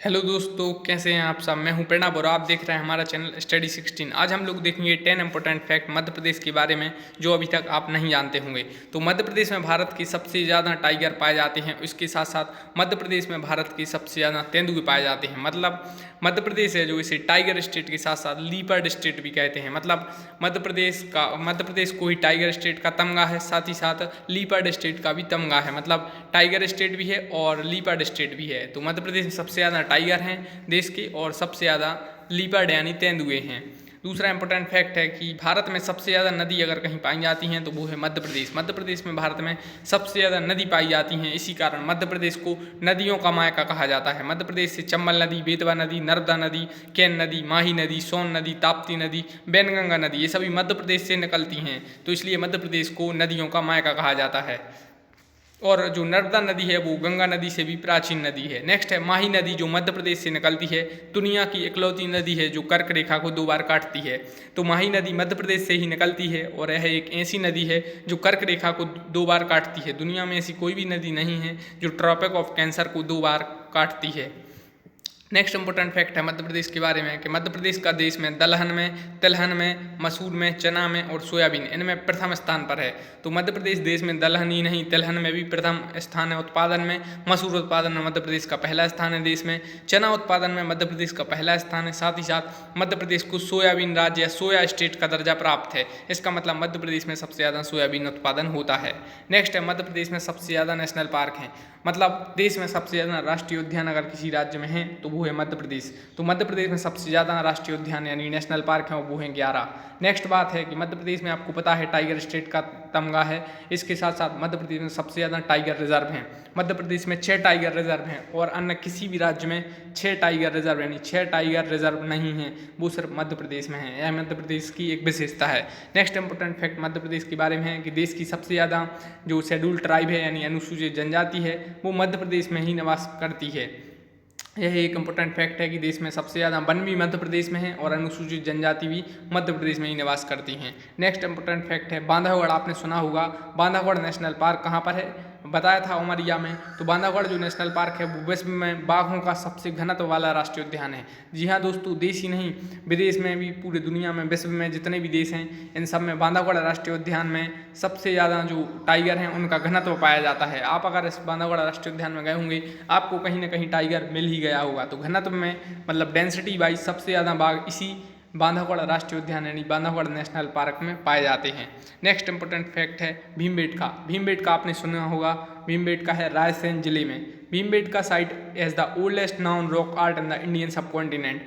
Hello दोस्तों, कैसे हैं आप सब। मैं हूं प्रणव और आप देख रहे हैं हमारा चैनल स्टडी 16। आज हम लोग देखेंगे 10 इंपॉर्टेंट फैक्ट मध्य प्रदेश के बारे में जो अभी तक आप नहीं जानते होंगे। तो मध्य प्रदेश में भारत की सबसे ज़्यादा टाइगर पाए जाते हैं। इसके साथ साथ मध्य प्रदेश में भारत की सबसे ज़्यादा तेंदुए पाए जाते हैं। मतलब मध्य प्रदेश है जो इसे टाइगर स्टेट के साथ साथ लीपर्ड स्टेट भी कहते हैं। मतलब मध्य प्रदेश को ही टाइगर स्टेट का तमगा है, साथ ही साथ लीपर्ड स्टेट का भी तमगा है। मतलब टाइगर स्टेट भी है और लीपर्ड स्टेट भी है। तो मध्य प्रदेश में सबसे ज़्यादा टाइगर हैं देश के और सबसे ज़्यादा लीपर्ड यानी तेंदुए हैं। दूसरा इंपॉर्टेंट फैक्ट है कि भारत में सबसे ज़्यादा नदी अगर कहीं पाई जाती हैं तो वो है मध्य प्रदेश। मध्य प्रदेश में भारत में सबसे ज़्यादा नदी पाई जाती हैं। इसी कारण मध्य प्रदेश को नदियों का मायका कहा जाता है। मध्य प्रदेश से चंबल नदी, बेतवा नदी, नर्मदा नदी, केन नदी, माही नदी, सोन नदी, ताप्ती नदी, बैनगंगा नदी, ये सभी मध्य प्रदेश से निकलती हैं। तो इसलिए मध्य प्रदेश को नदियों का मायका कहा जाता है। और जो नर्मदा नदी है वो गंगा नदी से भी प्राचीन नदी है। नेक्स्ट है माही नदी, जो मध्य प्रदेश से निकलती है। दुनिया की इकलौती नदी है जो कर्क रेखा को 2 बार काटती है। तो माही नदी मध्य प्रदेश से ही निकलती है और यह एक ऐसी नदी है जो कर्क रेखा को 2 बार काटती है। दुनिया में ऐसी कोई भी नदी नहीं है जो ट्रॉपिक ऑफ कैंसर को 2 बार काटती है। नेक्स्ट इंपॉर्टेंट फैक्ट है मध्य प्रदेश के बारे में कि मध्य प्रदेश का देश में दलहन में, तिलहन में, मसूर में, चना में और सोयाबीन इनमें प्रथम स्थान पर है। तो मध्य प्रदेश देश में दलहन ही नहीं तिलहन में भी प्रथम स्थान है उत्पादन में। मसूर उत्पादन में मध्य प्रदेश का पहला स्थान है देश में। चना उत्पादन में मध्य प्रदेश का पहला स्थान है। साथ ही साथ मध्य प्रदेश को सोयाबीन राज्य या सोया स्टेट का दर्जा प्राप्त है। इसका मतलब मध्य प्रदेश में सबसे ज़्यादा सोयाबीन उत्पादन होता है। नेक्स्ट है मध्य प्रदेश में सबसे ज़्यादा नेशनल पार्क हैं। मतलब देश में सबसे ज़्यादा राष्ट्रीय उद्यान अगर किसी राज्य में है तो वो है मध्य प्रदेश। तो मध्य प्रदेश में सबसे ज़्यादा राष्ट्रीय उद्यान यानी नेशनल पार्क हैं वो हैं 11। नेक्स्ट बात है कि मध्य प्रदेश में आपको पता है टाइगर स्टेट का तमगा है। इसके साथ साथ मध्य प्रदेश में सबसे ज़्यादा टाइगर रिजर्व हैं। मध्य प्रदेश में 6 टाइगर रिजर्व हैं और अन्य किसी भी राज्य में 6 टाइगर रिजर्व यानी 6 टाइगर रिजर्व नहीं हैं, वो सिर्फ मध्य प्रदेश में है। यह मध्य प्रदेश की एक विशेषता है। Next important fact Madhya Pradesh के बारे में है कि देश की सबसे ज़्यादा जो शेड्यूल ट्राइब है यानी अनुसूचित जनजाति है वो मध्य प्रदेश में ही निवास करती है। यह एक इम्पोर्टेंट फैक्ट है कि देश में सबसे ज़्यादा वन भी मध्य प्रदेश में है और अनुसूचित जनजाति भी मध्य प्रदेश में ही निवास करती हैं। नेक्स्ट इंपॉर्टेंट फैक्ट है बांधवगढ़, आपने सुना होगा। बांधवगढ़ नेशनल पार्क कहाँ पर है, बताया था उमरिया में। तो बांधवगढ़ जो नेशनल पार्क है वो विश्व में बाघों का सबसे घनत्व वाला राष्ट्रीय उद्यान है। जी हाँ दोस्तों, देश ही नहीं विदेश में भी, पूरे दुनिया में, विश्व में जितने भी देश हैं इन सब में बांधवगढ़ राष्ट्रीय उद्यान में सबसे ज़्यादा जो टाइगर हैं उनका घनत्व पाया जाता है। आप अगर इस बांधवगढ़ राष्ट्रीय उद्यान में गए होंगे आपको कहीं ना कहीं टाइगर मिल ही गया होगा। तो घनत्व में मतलब डेंसिटी वाइज सबसे ज़्यादा बाघ इसी बांधवगढ़ राष्ट्रीय उद्यान यानी बांधवगढ़ नेशनल पार्क में पाए जाते हैं। नेक्स्ट इंपॉर्टेंट फैक्ट है भीमबेटका। भीमबेटका आपने सुना होगा। भीमबेटका है रायसेन जिले में। Bhimbetka site is the oldest noun rock art in the Indian subcontinent.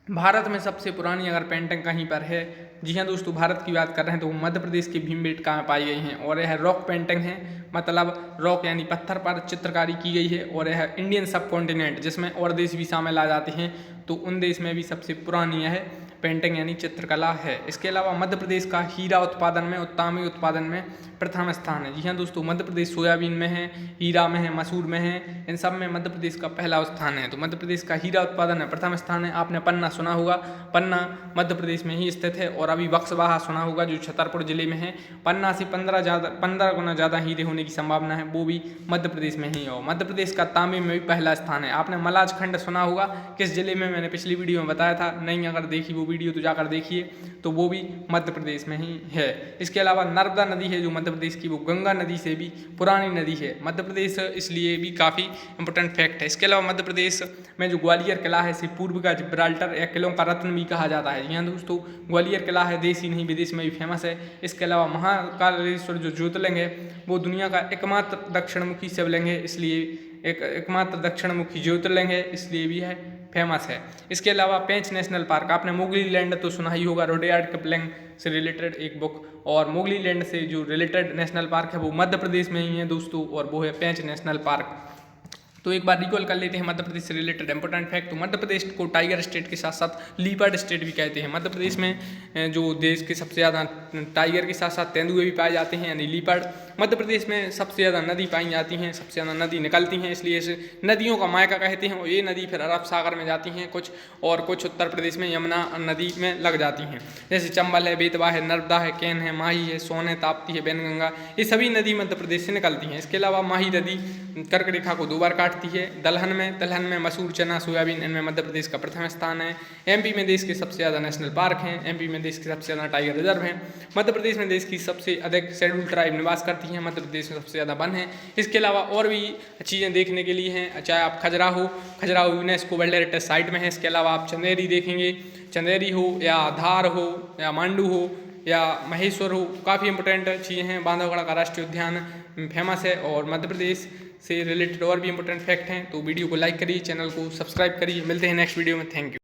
Bharat में सबसे पुरानी अगर पेंटिंग कहीं पर है, जी हाँ दोस्तों, भारत की बात कर रहे हैं तो वो मध्य प्रदेश के भीमबेटका में पाई गई हैं और यह रॉक पेंटिंग है। मतलब रॉक यानी पत्थर पर चित्रकारी की गई है और यह इंडियन सब कॉन्टिनेंट जिसमें और देश भी शामिल आ जाते हैं तो उन देश में भी सबसे पुरानी यह पेंटिंग यानी चित्रकला है। इसके अलावा मध्य प्रदेश का हीरा उत्पादन में और तांबे उत्पादन में प्रथम स्थान है। जी हाँ दोस्तों, मध्य प्रदेश सोयाबीन में है, हीरा में है, मसूर में है, इन सब में मध्य प्रदेश का पहला स्थान है। तो मध्य प्रदेश का हीरा उत्पादन में प्रथम स्थान है। आपने पन्ना सुना होगा, पन्ना मध्य प्रदेश में ही स्थित है। और अभी बक्सवाहा सुना होगा जो छतरपुर जिले में है। पन्ना से 15 गुना ज़्यादा हीरे होने की संभावना है, वो भी मध्य प्रदेश में ही हो। मध्य प्रदेश का तांबे में भी पहला स्थान है। आपने मलाजखंड सुना होगा, किस जिले में, मैंने पिछली वीडियो में बताया था। नहीं अगर देखी वो वीडियो तो जाकर देखिए, तो वो भी मध्य प्रदेश में ही है। इसके अलावा नर्मदा नदी है जो मध्य प्रदेश की, वो गंगा नदी से भी पुरानी नदी है मध्य प्रदेश, इसलिए भी काफ़ी इंपॉर्टेंट फैक्ट है। इसके अलावा मध्य प्रदेश में जो ग्वालियर किला है इसे पूर्व का जिब्राल्टर या किलों का रत्न भी कहा जाता है। यहाँ दोस्तों ग्वालियर किला है, देश ही नहीं विदेश में भी फेमस है। इसके अलावा महाकालेश्वर जो ज्योतिर्लिंग है वो दुनिया का एकमात्र दक्षिणमुखी शिवलिंग है, इसलिए एकमात्र दक्षिणमुखी ज्योतिर्लिंग है, इसलिए भी है फेमस है। इसके अलावा पेंच नेशनल पार्क, आपने मोगली लैंड तो सुना ही होगा, रुडयार्ड किपलिंग से रिलेटेड एक बुक। और मोगली लैंड से जो रिलेटेड नेशनल पार्क है वो मध्य प्रदेश में ही है दोस्तों, और वो है पेंच नेशनल पार्क। तो एक बार रिकॉल कर लेते हैं मध्य प्रदेश से रिलेटेड इंपॉर्टेंट फैक्ट। तो मध्य प्रदेश को टाइगर स्टेट के साथ साथ लीपर्ड स्टेट भी कहते हैं। मध्य प्रदेश में जो देश के सबसे ज़्यादा टाइगर के साथ साथ तेंदुए भी पाए जाते हैं यानी लीपर्ड। मध्य प्रदेश में सबसे ज़्यादा नदी पाई जाती हैं, सबसे ज़्यादा नदी निकलती हैं, इसलिए इस नदियों का मायका कहते हैं। और ये नदी फिर अरब सागर में जाती हैं कुछ, और कुछ उत्तर प्रदेश में यमुना नदी में लग जाती हैं। जैसे चंबल है, बेतवा है, नर्मदा है, केन है, माही है, सोन है, ताप्ती है, बैनगंगा, ये सभी नदी मध्य प्रदेश से निकलती हैं। इसके अलावा माही नदी कर्क रेखा को 2 बार काटती है। तिलहन में मसूर, चना, सोयाबीन, इनमें मध्य प्रदेश का प्रथम स्थान है। एमपी में देश के सबसे ज़्यादा नेशनल पार्क हैं, एमपी में देश के सबसे ज़्यादा टाइगर रिजर्व हैं। मध्य प्रदेश में देश की सबसे अधिक शेड्यूल ट्राइब निवास करती हैं। मध्य प्रदेश में सबसे ज़्यादा वन है। इसके अलावा और भी चीज़ें देखने के लिए हैं, चाहे आप Khajuraho UNESCO world heritage site में है। इसके अलावा आप चंदेरी देखेंगे, चंदेरी हो या धार हो या मांडू हो या महेश्वर हो, काफ़ी इंपॉर्टेंट चीज़ें हैं। बांधवगढ़ का राष्ट्रीय उद्यान फेमस है। और मध्य प्रदेश से रिलेटेड और भी इंपॉर्टेंट फैक्ट हैं। तो वीडियो को लाइक करिए, चैनल को सब्सक्राइब करिए। मिलते हैं नेक्स्ट वीडियो में। Thank you.